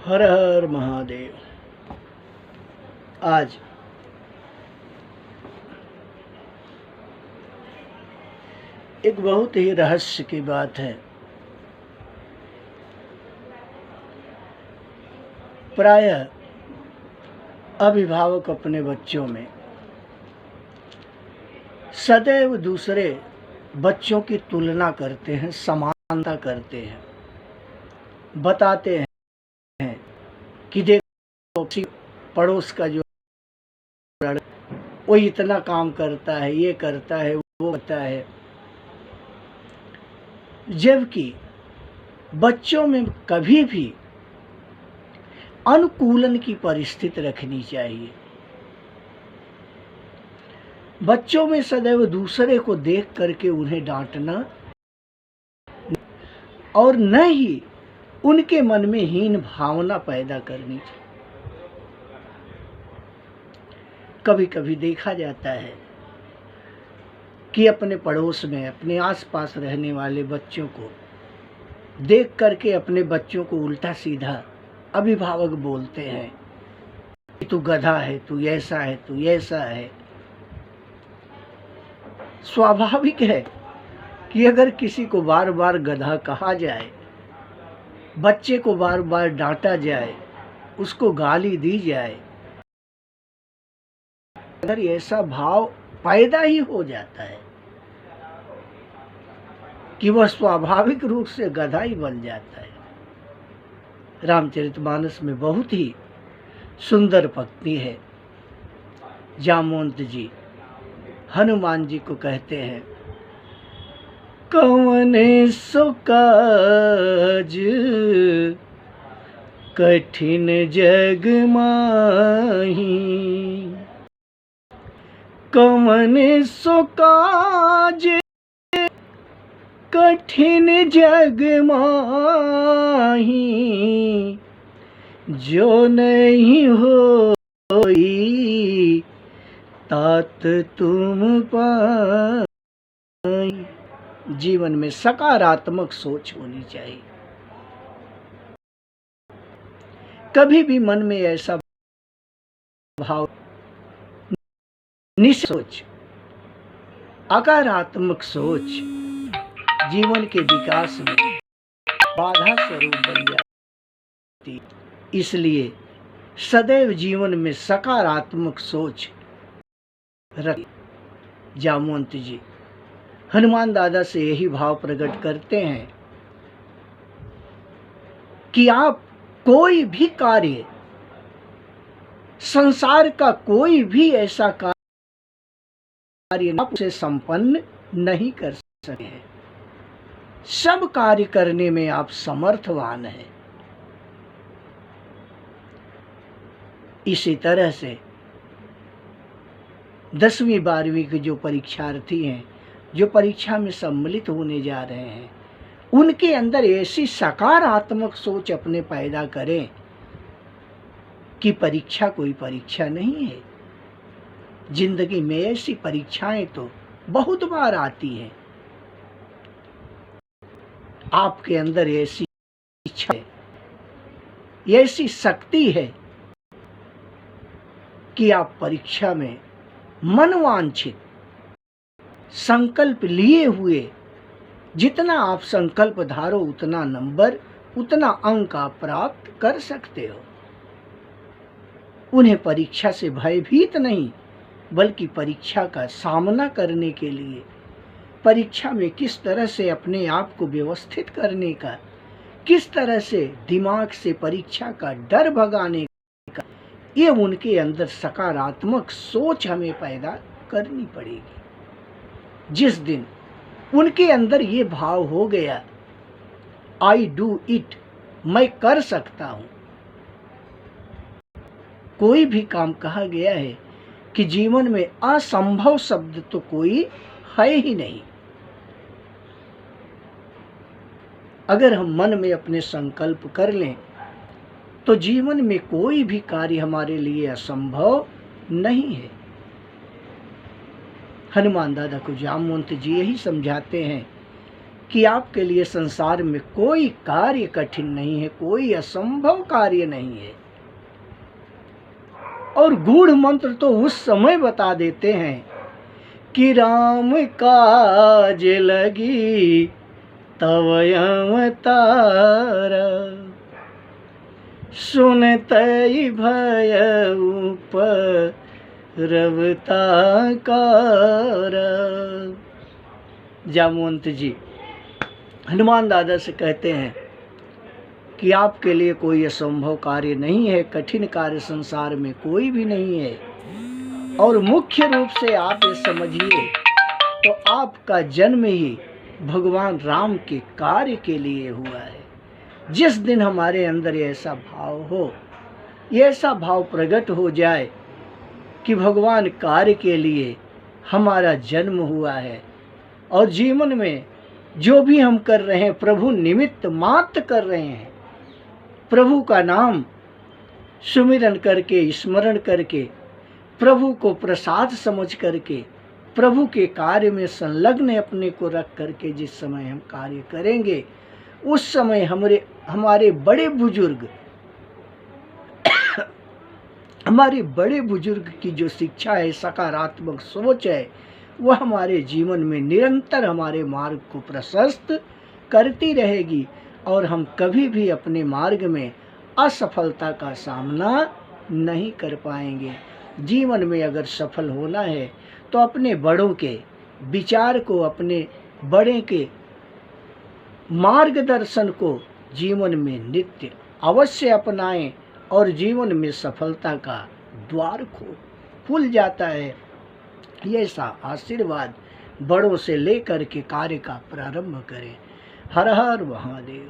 हर हर महादेव। आज एक बहुत ही रहस्य की बात है। प्रायः अभिभावक अपने बच्चों में सदैव दूसरे बच्चों की तुलना करते हैं, समानता करते हैं, बताते हैं कि देखो पड़ोस का जो वो इतना काम करता है, ये करता है, वो करता है, जबकि बच्चों में कभी भी अनुकूलन की परिस्थिति रखनी चाहिए। बच्चों में सदैव दूसरे को देख करके उन्हें डांटना और न ही उनके मन में हीन भावना पैदा करनी चाहिए। कभी कभी देखा जाता है कि अपने पड़ोस में, अपने आसपास रहने वाले बच्चों को देख करके अपने बच्चों को उल्टा सीधा अभिभावक बोलते हैं कि तू गधा है, तू ऐसा है, तू ऐसा है। स्वाभाविक है कि अगर किसी को बार बार गधा कहा जाए, बच्चे को बार बार डांटा जाए, उसको गाली दी जाए, अगर ऐसा भाव पैदा ही हो जाता है कि वह स्वाभाविक रूप से गधा ही बन जाता है। रामचरितमानस में बहुत ही सुंदर पंक्ति है। जामवंत जी हनुमान जी को कहते हैं, कवने सो काज कठिन जग माही, कवने सो काज कठिन जग माही, जो नहीं होई तात तुम पाई। जीवन में सकारात्मक सोच होनी चाहिए। कभी भी मन में ऐसा भाव सोच, सकारात्मक सोच जीवन के विकास में बाधा स्वरूप बन जाती। इसलिए सदैव जीवन में सकारात्मक सोच रखें। जामवंत जी हनुमान दादा से यही भाव प्रकट करते हैं कि आप कोई भी कार्य, संसार का कोई भी ऐसा कार्य आप उसे संपन्न नहीं कर सके हैं। सब कार्य करने में आप समर्थवान हैं। इसी तरह से 10वीं 12वीं के जो परीक्षार्थी हैं, जो परीक्षा में सम्मिलित होने जा रहे हैं, उनके अंदर ऐसी सकारात्मक सोच अपने पैदा करें कि परीक्षा कोई परीक्षा नहीं है। जिंदगी में ऐसी परीक्षाएं तो बहुत बार आती हैं। आपके अंदर ऐसी इच्छा है, ऐसी शक्ति है कि आप परीक्षा में मनवांछित संकल्प लिए हुए, जितना आप संकल्प धारो उतना नंबर, उतना अंक आप प्राप्त कर सकते हो। उन्हें परीक्षा से भयभीत नहीं, बल्कि परीक्षा का सामना करने के लिए, परीक्षा में किस तरह से अपने आप को व्यवस्थित करने का, किस तरह से दिमाग से परीक्षा का डर भगाने का, ये उनके अंदर सकारात्मक सोच हमें पैदा करनी पड़ेगी। जिस दिन उनके अंदर ये भाव हो गया, आई डू इट, मैं कर सकता हूं। कोई भी काम कहा गया है कि जीवन में असंभव शब्द तो कोई है ही नहीं। अगर हम मन में अपने संकल्प कर लें तो जीवन में कोई भी कार्य हमारे लिए असंभव नहीं है। हनुमान दादा को जामवंत जी यही समझाते हैं कि आपके लिए संसार में कोई कार्य कठिन नहीं है, कोई असंभव कार्य नहीं है। और गूढ़ मंत्र तो उस समय बता देते हैं कि राम काज लगी तव अवतारा, सुनतई भयउ परवता कारा। जामवंत जी हनुमान दादा से कहते हैं कि आपके लिए कोई असंभव कार्य नहीं है, कठिन कार्य संसार में कोई भी नहीं है। और मुख्य रूप से आप ये समझिए तो आपका जन्म ही भगवान राम के कार्य के लिए हुआ है। जिस दिन हमारे अंदर ऐसा भाव हो, ऐसा भाव प्रकट हो जाए कि भगवान कार्य के लिए हमारा जन्म हुआ है और जीवन में जो भी हम कर रहे हैं प्रभु निमित्त मात्र कर रहे हैं, प्रभु का नाम सुमिरन करके, स्मरण करके, प्रभु को प्रसाद समझ करके, प्रभु के कार्य में संलग्न अपने को रख करके जिस समय हम कार्य करेंगे, उस समय हमारे बड़े बुजुर्ग की जो शिक्षा है, सकारात्मक सोच है, वह हमारे जीवन में निरंतर हमारे मार्ग को प्रशस्त करती रहेगी और हम कभी भी अपने मार्ग में असफलता का सामना नहीं कर पाएंगे। जीवन में अगर सफल होना है तो अपने बड़ों के विचार को, अपने बड़े के मार्गदर्शन को जीवन में नित्य अवश्य अपनाएं और जीवन में सफलता का द्वार खुल जाता है। ये सा आशीर्वाद बड़ों से लेकर के कार्य का प्रारंभ करें। हर हर महादेव।